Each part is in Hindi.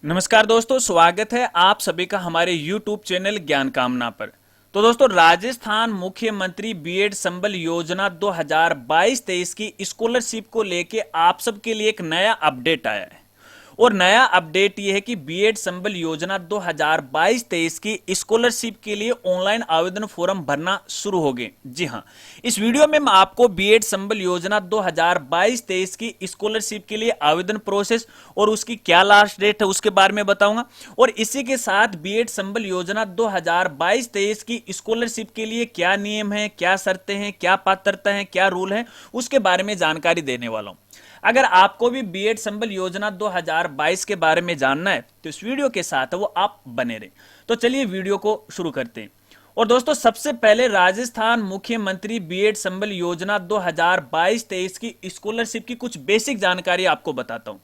नमस्कार दोस्तों, स्वागत है आप सभी का हमारे YouTube चैनल ज्ञान कामना पर। तो दोस्तों, राजस्थान मुख्यमंत्री बीएड संबल योजना 2022-23 की स्कॉलरशिप को लेके आप सबके लिए एक नया अपडेट आया है। और नया अपडेट ये है कि बीएड संबल योजना 2022-23 की स्कॉलरशिप के लिए ऑनलाइन आवेदन फॉर्म भरना शुरू हो गए। जी हाँ, इस वीडियो में मैं आपको बीएड संबल योजना 2022-23 की स्कॉलरशिप के लिए आवेदन प्रोसेस और उसकी क्या लास्ट डेट है उसके बारे में बताऊंगा। और इसी के साथ बीएड संबल योजना 2022-23 की स्कॉलरशिप के लिए क्या नियम है, क्या शर्तें हैं, क्या पात्रता है, क्या रूल है, उसके बारे में जानकारी देने वाला हूं। अगर आपको भी बीएड संबल योजना 2022 के बारे में जानना है तो इस वीडियो के साथ वो आप बने रहें। तो चलिए वीडियो को शुरू करते हैं। और दोस्तों, सबसे पहले राजस्थान मुख्यमंत्री बीएड संबल योजना 2022-23 की स्कॉलरशिप की कुछ बेसिक जानकारी आपको बताता हूं।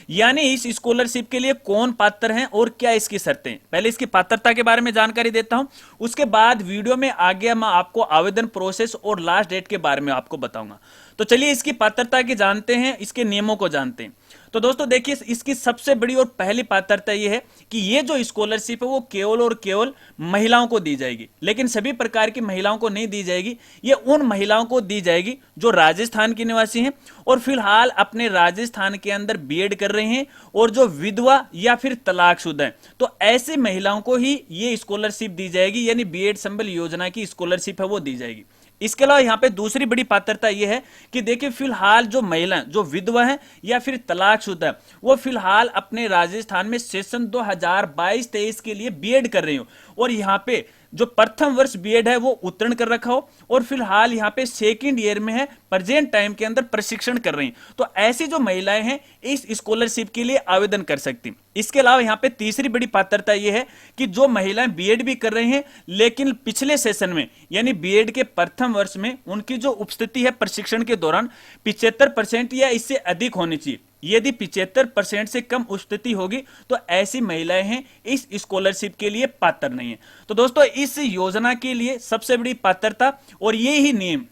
यानी इस स्कॉलरशिप के लिए कौन पात्र हैं और क्या इसकी शर्तें। पहले इसकी पात्रता के बारे में जानकारी देता हूं, उसके बाद वीडियो में आगे मैं आपको आवेदन प्रोसेस और लास्ट डेट के बारे में आपको बताऊंगा। तो चलिए इसकी पात्रता की जानते हैं, इसके नियमों को जानते हैं। तो दोस्तों देखिए, इसकी सबसे बड़ी और पहली पात्रता यह है कि ये जो स्कॉलरशिप है वो केवल और केवल महिलाओं को दी जाएगी, लेकिन सभी प्रकार की महिलाओं को नहीं दी जाएगी। ये उन महिलाओं को दी जाएगी जो राजस्थान की निवासी हैं और फिलहाल अपने राजस्थान के अंदर बीएड कर रहे हैं और जो विधवा या फिर तलाकशुदा हैं, तो ऐसी महिलाओं को ही ये स्कॉलरशिप दी जाएगी। यानी बीएड संबल योजना की स्कॉलरशिप है वो दी जाएगी। इसके अलावा यहां पे दूसरी बड़ी पात्रता यह है कि देखिए, फिलहाल जो महिलाएं जो विधवा हैं या फिर तलाकशुदा है, वो फिलहाल अपने राजस्थान में सेशन 2022-23 के लिए बीएड कर रही हो और यहां पे जो प्रथम वर्ष बीएड है वो उत्तीर्ण कर रखा हो और फिलहाल यहां पे सेकंड ईयर में है, प्रेजेंट टाइम के अंदर प्रशिक्षण कर रही हैं, तो ऐसी जो महिलाएं हैं इस स्कॉलरशिप के लिए आवेदन कर सकती हैं। इसके अलावा यहां पे तीसरी बड़ी पात्रता यह है कि जो महिलाएं बीएड भी कर रही हैं लेकिन पिछले सेशन में यानी बीएड के प्रथम वर्ष में उनकी जो उपस्थिति है प्रशिक्षण के दौरान 75% या इससे अधिक होनी चाहिए। यदि 75% से कम उपस्थिति होगी तो ऐसी महिलाएं हैं इस स्कॉलरशिप के लिए पात्र नहीं है। तो दोस्तों, इस योजना के लिए सबसे बड़ी पात्रता और ये ही नियम।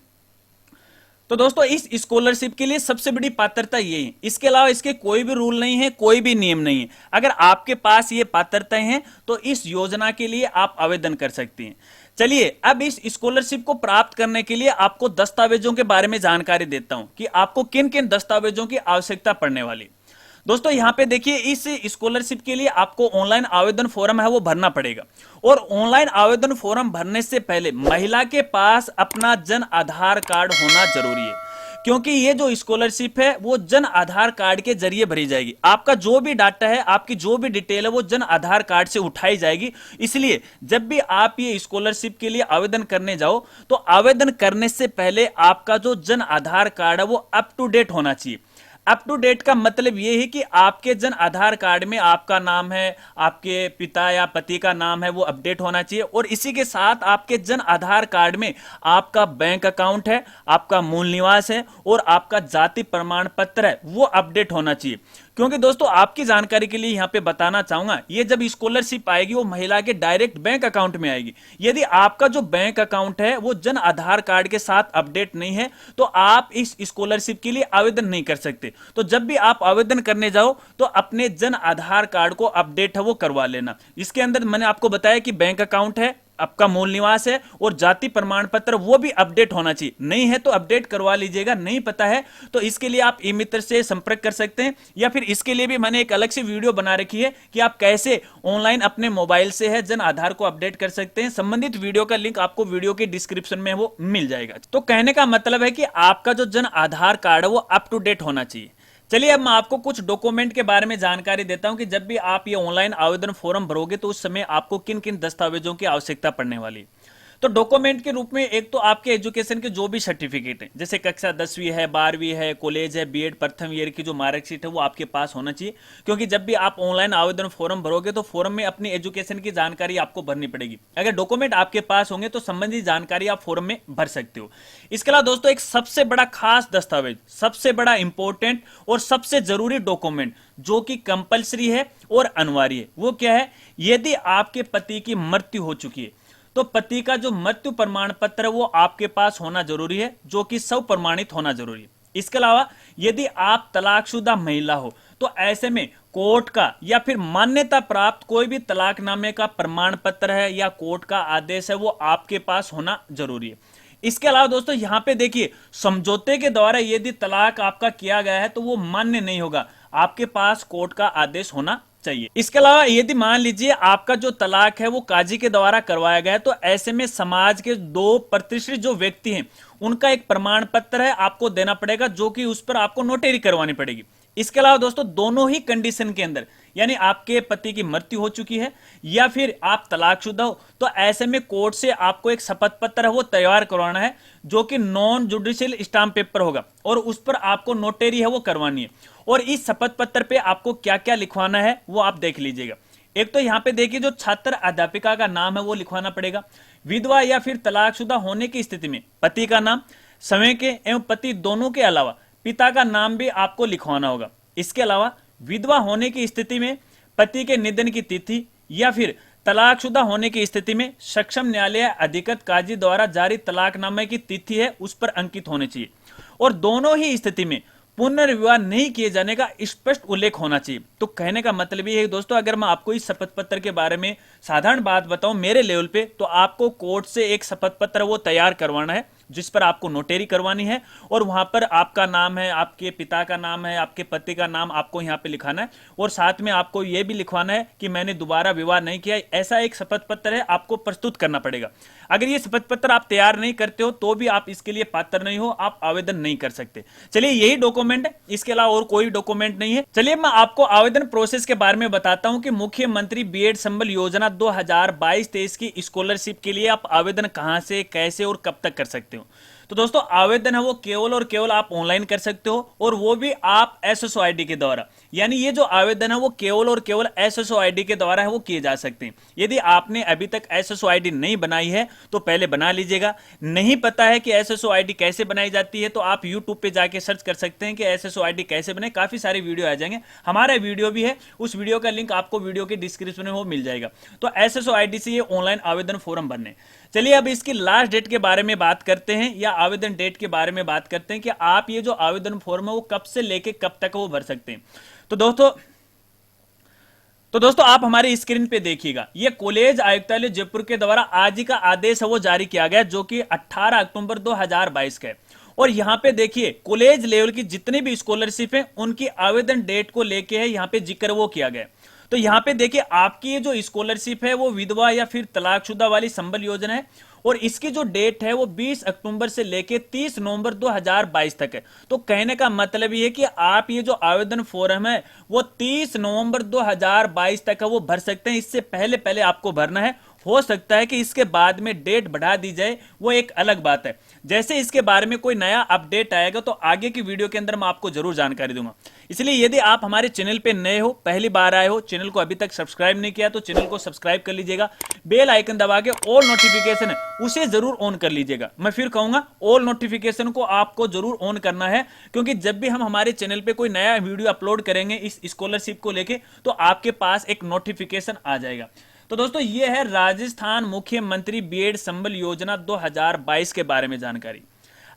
तो दोस्तों, इस स्कॉलरशिप के लिए सबसे बड़ी पात्रता ये है। इसके अलावा इसके कोई भी रूल नहीं है, कोई भी नियम नहीं है। अगर आपके पास ये पात्रताएं हैं तो इस योजना के लिए आप आवेदन कर सकते हैं। चलिए अब इस स्कॉलरशिप को प्राप्त करने के लिए आपको दस्तावेजों के बारे में जानकारी देता हूं कि आपको किन किन दस्तावेजों की आवश्यकता पड़ने वाली। दोस्तों यहां पे देखिए, इस स्कॉलरशिप के लिए आपको ऑनलाइन आवेदन फॉर्म है वो भरना पड़ेगा और ऑनलाइन आवेदन फॉर्म भरने से पहले महिला के पास अपना जन आधार कार्ड होना जरूरी है, क्योंकि ये जो स्कॉलरशिप है वो जन आधार कार्ड के जरिए भरी जाएगी। आपका जो भी डाटा है, आपकी जो भी डिटेल है वो जन आधार कार्ड से उठाई जाएगी। इसलिए जब भी आप ये स्कॉलरशिप के लिए आवेदन करने जाओ तो आवेदन करने से पहले आपका जो जन आधार कार्ड है वो अप टू डेट होना चाहिए। अप टू डेट का मतलब यह है कि आपके जन आधार कार्ड में आपका नाम है, आपके पिता या पति का नाम है वो अपडेट होना चाहिए और इसी के साथ आपके जन आधार कार्ड में आपका बैंक अकाउंट है, आपका मूल निवास है और आपका जाति प्रमाण पत्र है वो अपडेट होना चाहिए। क्योंकि दोस्तों आपकी जानकारी के लिए यहां पे बताना चाहूंगा, ये जब स्कॉलरशिप आएगी वो महिला के डायरेक्ट बैंक अकाउंट में आएगी। यदि आपका जो बैंक अकाउंट है वो जन आधार कार्ड के साथ अपडेट नहीं है तो आप इस स्कॉलरशिप के लिए आवेदन नहीं कर सकते। तो जब भी आप आवेदन करने जाओ तो अपने जन आधार कार्ड को अपडेट है वो करवा लेना। इसके अंदर मैंने आपको बताया कि बैंक अकाउंट है, आपका मूल निवास है और जाति प्रमाण पत्र वो भी अपडेट होना चाहिए। नहीं है तो अपडेट करवा लीजिएगा, नहीं पता है तो इसके लिए आप ई मित्र से संपर्क कर सकते हैं या फिर इसके लिए भी मैंने एक अलग से वीडियो बना रखी है कि आप कैसे ऑनलाइन अपने मोबाइल से है जन आधार को अपडेट कर सकते हैं। संबंधित वीडियो का लिंक आपको वीडियो के डिस्क्रिप्शन में वो मिल जाएगा। तो कहने का मतलब है कि आपका जो जन आधार कार्ड है वो अप टू डेट होना चाहिए। चलिए अब मैं आपको कुछ डॉक्यूमेंट के बारे में जानकारी देता हूं कि जब भी आप ये ऑनलाइन आवेदन फॉर्म भरोगे तो उस समय आपको किन किन दस्तावेजों की आवश्यकता पड़ने वाली है। तो डॉक्यूमेंट के रूप में एक तो आपके एजुकेशन के जो भी सर्टिफिकेट है, जैसे कक्षा 10वीं है, 12वीं है, कॉलेज है, बीएड प्रथम ईयर की जो मार्कशीट है वो आपके पास होना चाहिए। क्योंकि जब भी आप ऑनलाइन आवेदन फॉर्म भरोगे तो फॉर्म में अपनी एजुकेशन की जानकारी आपको भरनी पड़ेगी। अगर डॉक्यूमेंट आपके पास होंगे तो संबंधित जानकारी आप फॉर्म में भर सकते हो। इसके अलावा दोस्तों एक सबसे बड़ा खास दस्तावेज, सबसे बड़ा इंपॉर्टेंट और सबसे जरूरी डॉक्यूमेंट जो कि कंपलसरी है और अनिवार्य है, वो क्या है? यदि आपके पति की मृत्यु हो चुकी है तो पति का जो मृत्यु प्रमाण पत्र वो आपके पास होना जरूरी है, जो कि स्व प्रमाणित होना जरूरी है। इसके अलावा यदि आप तलाकशुदा महिला हो तो ऐसे में कोर्ट का या फिर मान्यता प्राप्त कोई भी तलाकनामे का प्रमाण पत्र है या कोर्ट का आदेश है वो आपके पास होना जरूरी है। इसके अलावा दोस्तों यहां पे देखिए, समझौते के द्वारा यदि तलाक आपका किया गया है तो वो मान्य नहीं होगा, आपके पास कोर्ट का आदेश होना चाहिए। इसके अलावा यदि मान लीजिए आपका जो तलाक है वो काजी के द्वारा करवाया गया है, तो ऐसे में समाज के 2 प्रतिष्ठित जो व्यक्ति हैं उनका एक प्रमाण पत्र है आपको देना पड़ेगा, जो कि उस पर आपको नोटरी करवानी पड़ेगी। इसके अलावा दोस्तों दोनों ही कंडीशन के अंदर, यानी आपके पति की मृत्यु हो चुकी है या फिर आप तलाकशुदा हो, तो ऐसे में कोर्ट से आपको एक शपथ पत्र है वो तैयार करवाना है, जो कि नॉन जुडिशियल स्टाम्प पेपर होगा और उस पर आपको नोटरी है वो करवानी है। और इस शपथ पत्र पे आपको क्या क्या लिखवाना है वो आप देख लीजिएगा। एक तो यहां पे देखिए, जो छात्र अध्यापिका का नाम है वो लिखवाना पड़ेगा। विधवा या फिर तलाकशुदा होने की स्थिति में पति का नाम, समय के एवं पति दोनों के अलावा पिता का नाम भी आपको लिखवाना होगा। इसके अलावा विधवा होने की स्थिति में पति के निधन की तिथि या फिर तलाकशुदा होने की स्थिति में सक्षम न्यायालय अधिकृत काजी द्वारा जारी तलाकनामे की तिथि है उस पर अंकित होने चाहिए। और दोनों ही स्थिति में पुनर्विवाह नहीं किए जाने का स्पष्ट उल्लेख होना चाहिए। तो कहने का मतलब ये है दोस्तों, अगर मैं आपको इस शपथ पत्र के बारे में साधारण बात बताऊं मेरे लेवल पे, तो आपको कोर्ट से एक शपथ पत्र वो तैयार करवाना है जिस पर आपको नोटरी करवानी है और वहां पर आपका नाम है, आपके पिता का नाम है, आपके पति का नाम आपको यहां पे लिखाना है और साथ में आपको यह भी लिखवाना है कि मैंने दोबारा विवाह नहीं किया। ऐसा एक शपथ पत्र है आपको प्रस्तुत करना पड़ेगा। अगर ये शपथ पत्र आप तैयार नहीं करते हो तो भी आप इसके लिए पात्र नहीं हो, आप आवेदन नहीं कर सकते। चलिए यही डॉक्यूमेंट है, इसके अलावा और कोई डॉक्यूमेंट नहीं है। चलिए मैं आपको आवेदन प्रोसेस के बारे में बताता हूं कि मुख्यमंत्री बीएड संबल योजना 2022-23 की स्कॉलरशिप के लिए आप आवेदन कहां से, कैसे और कब तक कर सकते हो। तो दोस्तों आवेदन है वो केवल और केवल आप ऑनलाइन कर सकते हो और वो भी आप एसएसओ आईडी के द्वारा। यानी ये जो आवेदन है वो केवल और केवल एसएसओ आईडी के द्वारा है वो किए जा सकते हैं। यदि आपने अभी तक एसएसओ आईडी नहीं बनाई है तो पहले बना लीजिएगा। नहीं पता है कि एसएसओ आईडी कैसे बनाई जाती है तो आप यूट्यूब पे जाके सर्च कर सकते हैं कि एसएसओ आईडी कैसे बने, काफी सारे वीडियो आ जाएंगे। हमारा वीडियो भी है, उस वीडियो का लिंक आपको वीडियो के डिस्क्रिप्शन में वो मिल जाएगा। तो एसएसओ आईडी से ये ऑनलाइन आवेदन फॉर्म भरने। चलिए अब इसकी लास्ट डेट के बारे में बात करते हैं या आवेदन डेट के बारे में बात करते हैं कि आप ये जो आवेदन फॉर्म है वो कब से लेके कब तक वो भर सकते हैं। तो दोस्तों आप हमारी स्क्रीन पे देखिएगा, ये कॉलेज आयुक्तालय जयपुर के द्वारा आज ही का आदेश है वो जारी किया गया जो कि 18 अक्टूबर 2022 का है। और यहां पे देखिए कॉलेज लेवल की जितनी भी स्कॉलरशिप है उनकी आवेदन डेट को लेके है यहाँ पे जिक्र वो किया गया। तो यहां पे देखिए आपकी ये जो स्कॉलरशिप है वो विधवा या फिर तलाकशुदा वाली संबल योजना है और इसकी जो डेट है वो 20 अक्टूबर से लेके 30 नवंबर 2022 तक है। तो कहने का मतलब ये है कि आप ये जो आवेदन फॉर्म है वो 30 नवंबर 2022 तक है वो भर सकते हैं। इससे पहले पहले आपको भरना है। हो सकता है कि इसके बाद में डेट बढ़ा दी जाए, वो एक अलग बात है। जैसे इसके बारे में कोई नया अपडेट आएगा तो आगे की वीडियो के अंदर मैं आपको जरूर जानकारी दूंगा। इसलिए यदि आप हमारे चैनल पे नए हो, पहली बार आए हो, चैनल को अभी तक सब्सक्राइब नहीं किया तो चैनल को सब्सक्राइब कर लीजिएगा। बेल आइकन दबा के ऑल नोटिफिकेशन है उसे जरूर ऑन कर लीजिएगा। मैं फिर कहूंगा ऑल नोटिफिकेशन को आपको जरूर ऑन करना है, क्योंकि जब भी हम हमारे चैनल पे कोई नया वीडियो अपलोड करेंगे इस स्कॉलरशिप को लेके तो आपके पास एक नोटिफिकेशन आ जाएगा। तो दोस्तों ये है राजस्थान मुख्यमंत्री बीएड संबल योजना 2022 के बारे में जानकारी।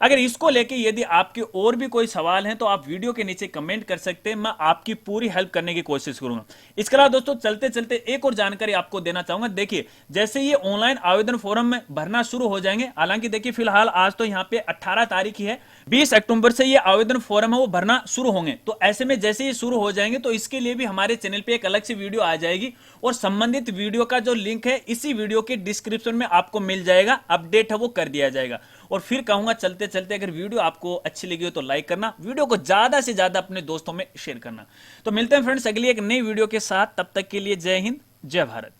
अगर इसको लेके यदि आपके और भी कोई सवाल हैं तो आप वीडियो के नीचे कमेंट कर सकते हैं, मैं आपकी पूरी हेल्प करने की कोशिश करूंगा। इसके अलावा दोस्तों चलते चलते एक और जानकारी आपको देना चाहूंगा। देखिए जैसे ये ऑनलाइन आवेदन फॉर्म में भरना शुरू हो जाएंगे, हालांकि देखिए फिलहाल आज तो यहाँ पे 18 तारीख ही है, 20 अक्टूबर से ये आवेदन फॉर्म है वो भरना शुरू होंगे। तो ऐसे में जैसे ये शुरू हो जाएंगे तो इसके लिए भी हमारे चैनल पे एक अलग से वीडियो आ जाएगी और संबंधित वीडियो का जो लिंक है इसी वीडियो के डिस्क्रिप्शन में आपको मिल जाएगा, अपडेट है वो कर दिया जाएगा। और फिर कहूंगा चलते चलते अगर वीडियो आपको अच्छी लगी हो तो लाइक करना, वीडियो को ज्यादा से ज्यादा अपने दोस्तों में शेयर करना। तो मिलते हैं फ्रेंड्स अगली एक नई वीडियो के साथ, तब तक के लिए जय हिंद जय भारत।